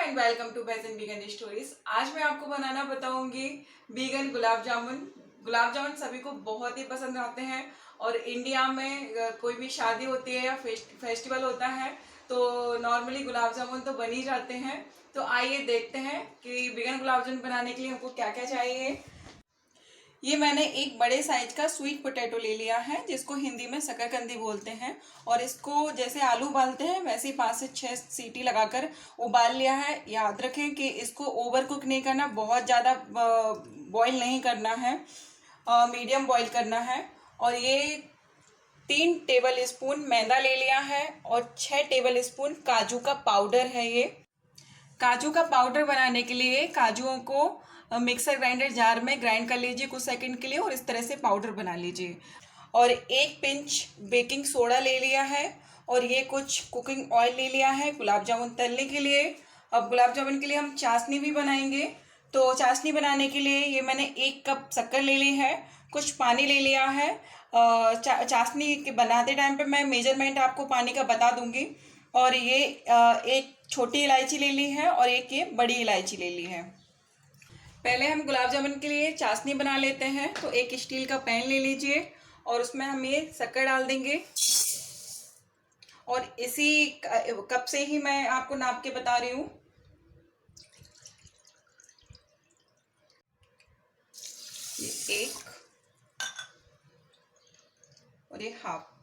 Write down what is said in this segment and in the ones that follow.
And welcome to veg and vegan stories. आज मैं आपको बनाना बताऊंगी वीगन गुलाब जामुन। गुलाब जामुन सभी को बहुत ही पसंद आते हैं और इंडिया में कोई भी शादी होती है या फेस्टिवल होता है तो नॉर्मली गुलाब जामुन तो बन ही जाते हैं। तो आइए देखते हैं कि वीगन गुलाब जामुन बनाने के लिए हमको क्या क्या चाहिए। ये मैंने एक बड़े साइज का स्वीट पोटैटो ले लिया है जिसको हिंदी में शकरकंदी बोलते हैं और इसको जैसे आलू उबालते हैं वैसे ही 5 से 6 सीटी लगाकर उबाल लिया है। याद रखें कि इसको ओवर कुक नहीं करना, बहुत ज़्यादा बॉईल नहीं करना है, मीडियम बॉईल करना है। और ये 3 टेबल स्पून मैदा ले लिया है और 6 टेबल स्पून काजू का पाउडर है। ये काजू का पाउडर बनाने के लिए काजुओं को मिक्सर ग्राइंडर जार में ग्राइंड कर लीजिए कुछ सेकंड के लिए और इस तरह से पाउडर बना लीजिए। और 1 पिंच बेकिंग सोडा ले लिया है और ये कुछ कुकिंग ऑयल ले लिया है गुलाब जामुन तलने के लिए। अब गुलाब जामुन के लिए हम चाशनी भी बनाएंगे, तो चाशनी बनाने के लिए ये मैंने 1 कप शक्कर ले ली है, कुछ पानी ले लिया है। चाशनी के बनाते टाइम पे मैं मेजरमेंट आपको पानी का बता दूंगी। और ये 1 छोटी इलायची ले ली है और 1 ये बड़ी इलायची ले ली है। पहले हम गुलाब जामुन के लिए चाशनी बना लेते हैं। तो एक स्टील का पैन ले लीजिए और उसमें हम ये शक्कर डाल देंगे और इसी कप से ही मैं आपको नाप के बता रही हूँ। ये 1 और ये हाफ।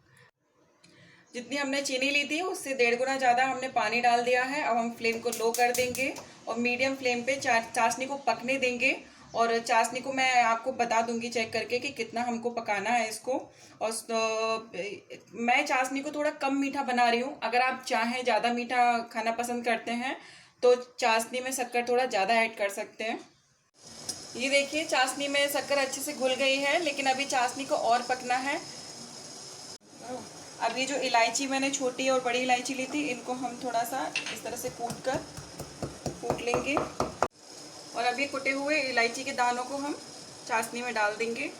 जितनी हमने चीनी ली थी उससे 1.5 गुना ज़्यादा हमने पानी डाल दिया है। अब हम फ्लेम को लो कर देंगे और मीडियम फ्लेम पे चाशनी को पकने देंगे। और चाशनी को मैं आपको बता दूंगी चेक करके कि कितना हमको पकाना है इसको। और मैं चाशनी को थोड़ा कम मीठा बना रही हूँ। अगर आप चाहें ज़्यादा मीठा खाना पसंद करते हैं तो चाशनी में शक्कर थोड़ा ज़्यादा ऐड कर सकते हैं। ये देखिए चाशनी में शक्कर अच्छे से घुल गई है, लेकिन अभी चाशनी को और पकना है। अब ये जो इलायची मैंने छोटी और बड़ी इलायची ली थी इनको हम थोड़ा सा इस तरह से कूट लेंगे और अब ये कुटे हुए इलायची के दानों को हम चाशनी में डाल देंगे।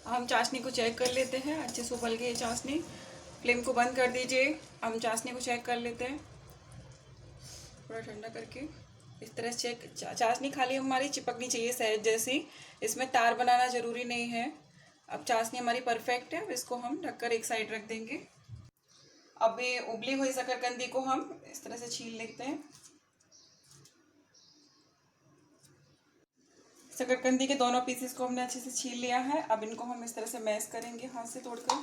हम चाशनी को चेक कर लेते हैं, अच्छे से उबल गई चाशनी। फ्लेम को बंद कर दीजिए। हम चाशनी को चेक कर लेते हैं थोड़ा ठंडा करके। इस तरह से चाशनी खाली हमारी चिपकनी चाहिए सहज जैसी, इसमें तार बनाना ज़रूरी नहीं है। अब चाशनी हमारी परफेक्ट है, इसको हम ढककर एक साइड रख देंगे। अब ये उबली हुई शकरकंदी को हम इस तरह से छील लेते हैं। शकरकंदी के दोनों पीसेस को हमने अच्छे से छील लिया है। अब इनको हम इस तरह से मैश करेंगे हाथ से तोड़कर।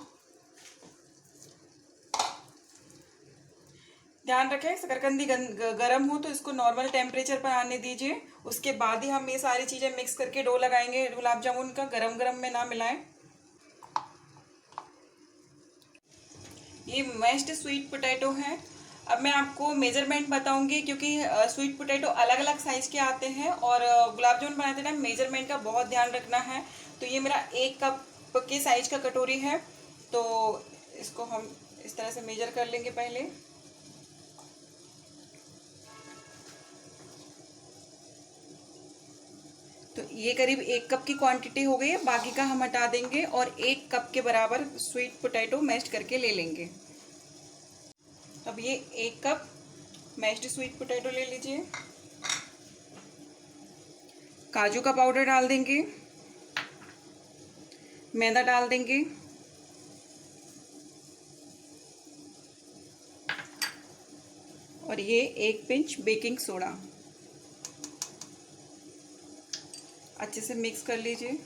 ध्यान रखें शकरकंदी गर्म हो तो इसको नॉर्मल टेम्परेचर पर आने दीजिए, उसके बाद ही हम ये सारी चीज़ें मिक्स करके डो लगाएंगे गुलाब जामुन का। गरम गरम में ना मिलाएं। ये मैश्ड स्वीट पोटैटो है। अब मैं आपको मेजरमेंट बताऊंगी क्योंकि स्वीट पोटैटो अलग अलग साइज के आते हैं और गुलाब जामुन बनाते टाइम मेजरमेंट का बहुत ध्यान रखना है। तो ये मेरा 1 कप के साइज का कटोरी है, तो इसको हम इस तरह से मेजर कर लेंगे पहले। तो ये करीब 1 कप की क्वांटिटी हो गई है, बाकी का हम हटा देंगे और 1 कप के बराबर स्वीट पोटैटो मैश्ड करके ले लेंगे। अब ये 1 कप मैश्ड स्वीट पोटैटो ले लीजिए। काजू का पाउडर डाल देंगे, मैदा डाल देंगे और ये 1 पिंच बेकिंग सोडा। अच्छे से मिक्स कर लीजिए।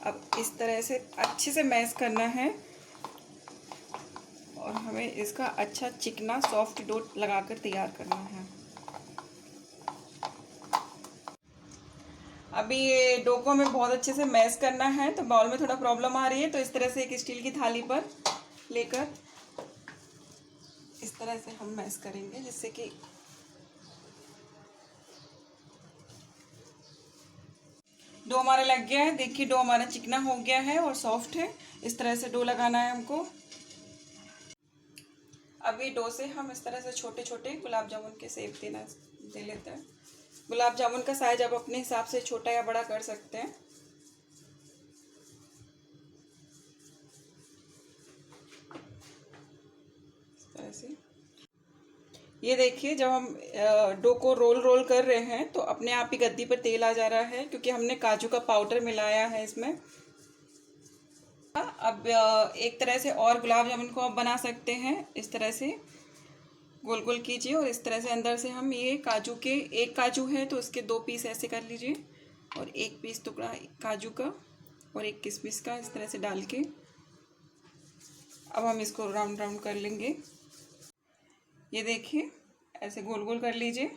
अब इस तरह से अच्छे से मैश करना है और हमें इसका अच्छा चिकना सॉफ्ट डो लगाकर तैयार करना है। अभी ये डो को हमें बहुत अच्छे से मैश करना है, तो बाउल में थोड़ा प्रॉब्लम आ रही है, तो इस तरह से एक स्टील की थाली पर लेकर इस तरह से हम मैश करेंगे जिससे कि डो हमारा लग गया है। देखिए डो हमारा चिकना हो गया है और सॉफ्ट है। इस तरह से डो लगाना है हमको। अभी डो से हम इस तरह से छोटे छोटे गुलाब जामुन के शेप दे लेते हैं। गुलाब जामुन का साइज आप अपने हिसाब से छोटा या बड़ा कर सकते हैं। ये देखिए, जब हम डो को रोल कर रहे हैं तो अपने आप ही गद्दी पर तेल आ जा रहा है, क्योंकि हमने काजू का पाउडर मिलाया है इसमें। अब एक तरह से और गुलाब जामुन को आप बना सकते हैं। इस तरह से गोल गोल कीजिए और इस तरह से अंदर से हम ये काजू के, एक काजू है तो उसके 2 पीस ऐसे कर लीजिए, और 1 पीस टुकड़ा काजू का और 1 किशमिश का, इस तरह से डाल के अब हम इसको राउंड राउंड कर लेंगे। ये देखिए, ऐसे गोल गोल कर लीजिए।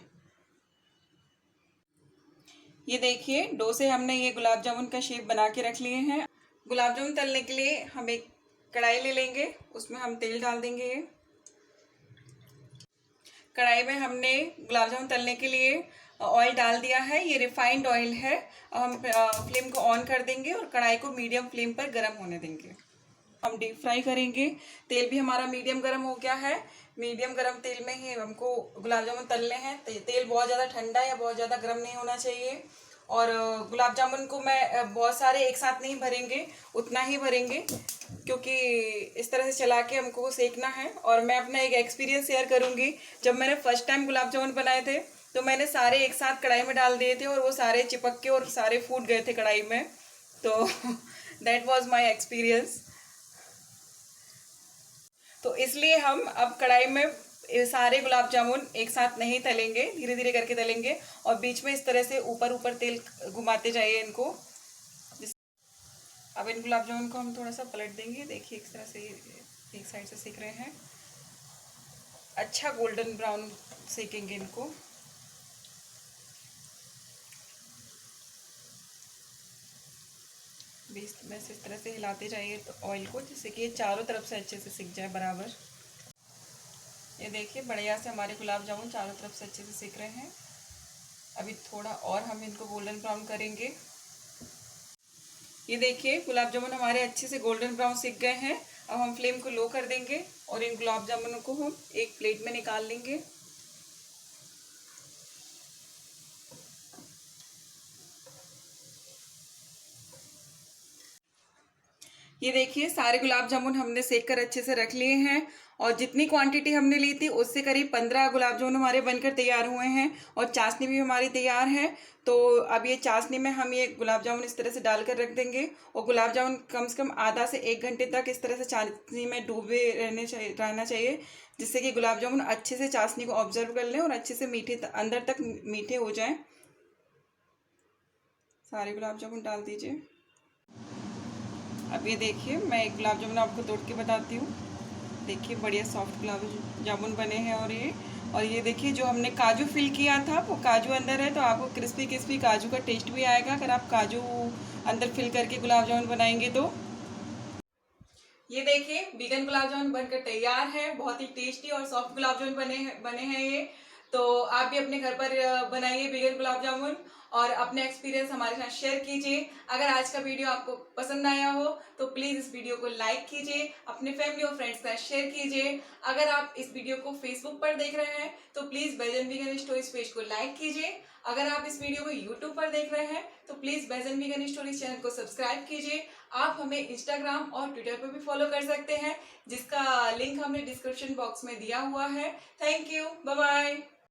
ये देखिए, डो से हमने ये गुलाब जामुन का शेप बना के रख लिए हैं। गुलाब जामुन तलने के लिए हम एक कढ़ाई ले लेंगे, उसमें हम तेल डाल देंगे। कढ़ाई में हमने गुलाब जामुन तलने के लिए ऑयल डाल दिया है, ये रिफाइंड ऑयल है। अब हम फ्लेम को ऑन कर देंगे और कढ़ाई को मीडियम फ्लेम पर गर्म होने देंगे। हम डीप फ्राई करेंगे। तेल भी हमारा मीडियम गर्म हो गया है। मीडियम गर्म तेल में ही हमको गुलाब जामुन तलने हैं। तेल बहुत ज़्यादा ठंडा या बहुत ज़्यादा गर्म नहीं होना चाहिए। और गुलाब जामुन को मैं बहुत सारे एक साथ नहीं भरेंगे, उतना ही भरेंगे, क्योंकि इस तरह से चला के हमको सेकना है। और मैं अपना एक एक्सपीरियंस शेयर करूंगी। जब मैंने फर्स्ट टाइम गुलाब जामुन बनाए थे तो मैंने सारे एक साथ कढ़ाई में डाल दिए थे और वो सारे चिपक के और सारे फूट गए थे कढ़ाई में। तो दैट वाज माय एक्सपीरियंस। तो इसलिए हम अब कढ़ाई में सारे गुलाब जामुन एक साथ नहीं तलेंगे, धीरे धीरे करके तलेंगे और बीच में इस तरह से ऊपर ऊपर तेल घुमाते जाइए इनको। अब इन गुलाब जामुन को हम थोड़ा सा पलट देंगे। देखिए, इस तरह से एक साइड से सेक रहे हैं। अच्छा गोल्डन ब्राउन सेकेंगे इनको। बीच में से इस तरह से हिलाते जाइए तो ऑयल को, जिससे कि ये चारों तरफ से अच्छे से सिक जाए बराबर। ये देखिए, बढ़िया से हमारे गुलाब जामुन चारों तरफ से अच्छे से सिक रहे हैं। अभी थोड़ा और हम इनको गोल्डन ब्राउन करेंगे। ये देखिए, गुलाब जामुन हमारे अच्छे से गोल्डन ब्राउन सिक गए हैं। अब हम फ्लेम को लो कर देंगे और इन गुलाब जामुनों को हम एक प्लेट में निकाल लेंगे। ये देखिए, सारे गुलाब जामुन हमने सेक कर अच्छे से रख लिए हैं और जितनी क्वांटिटी हमने ली थी उससे करीब 15 गुलाब जामुन हमारे बनकर तैयार हुए हैं और चाशनी भी हमारी तैयार है। तो अब ये चाशनी में हम ये गुलाब जामुन इस तरह से डालकर रख देंगे और गुलाब जामुन कम से कम आधा से 1 घंटे तक इस तरह से चाशनी में डूबे रहना चाहिए, जिससे कि गुलाब जामुन अच्छे से चाशनी को ऑब्जर्व कर लें और अच्छे से मीठे अंदर तक मीठे हो जाएं। सारे गुलाब जामुन डाल दीजिए। अब ये देखिए, मैं एक गुलाब जामुन आपको तोड़ के बताती हूँ। देखिए, बढ़िया सॉफ्ट गुलाब जामुन बने हैं। और ये देखिए, जो हमने काजू फिल किया था वो काजू अंदर है, तो आपको क्रिस्पी क्रिस्पी काजू का टेस्ट भी आएगा अगर आप काजू अंदर फिल करके गुलाब जामुन बनाएंगे तो। ये देखिए, वीगन गुलाब जामुन बनकर तैयार है। बहुत ही टेस्टी और सॉफ्ट गुलाब जामुन बने हैं ये। तो आप भी अपने घर पर बनाइए वीगन गुलाब जामुन और अपने एक्सपीरियंस हमारे साथ शेयर कीजिए। अगर आज का वीडियो आपको पसंद आया हो तो प्लीज इस वीडियो को लाइक कीजिए, अपने फैमिली और फ्रेंड्स के साथ शेयर कीजिए। अगर आप इस वीडियो को फेसबुक पर देख रहे हैं तो please basin vegan stories page को लाइक कीजिए। अगर आप इस वीडियो को यूट्यूब पर देख रहे हैं तो please basin vegan stories channel को सब्सक्राइब कीजिए। आप हमें इंस्टाग्राम और ट्विटर पर भी फॉलो कर सकते हैं, जिसका लिंक हमने डिस्क्रिप्शन बॉक्स में दिया हुआ है। Thank you, bye bye.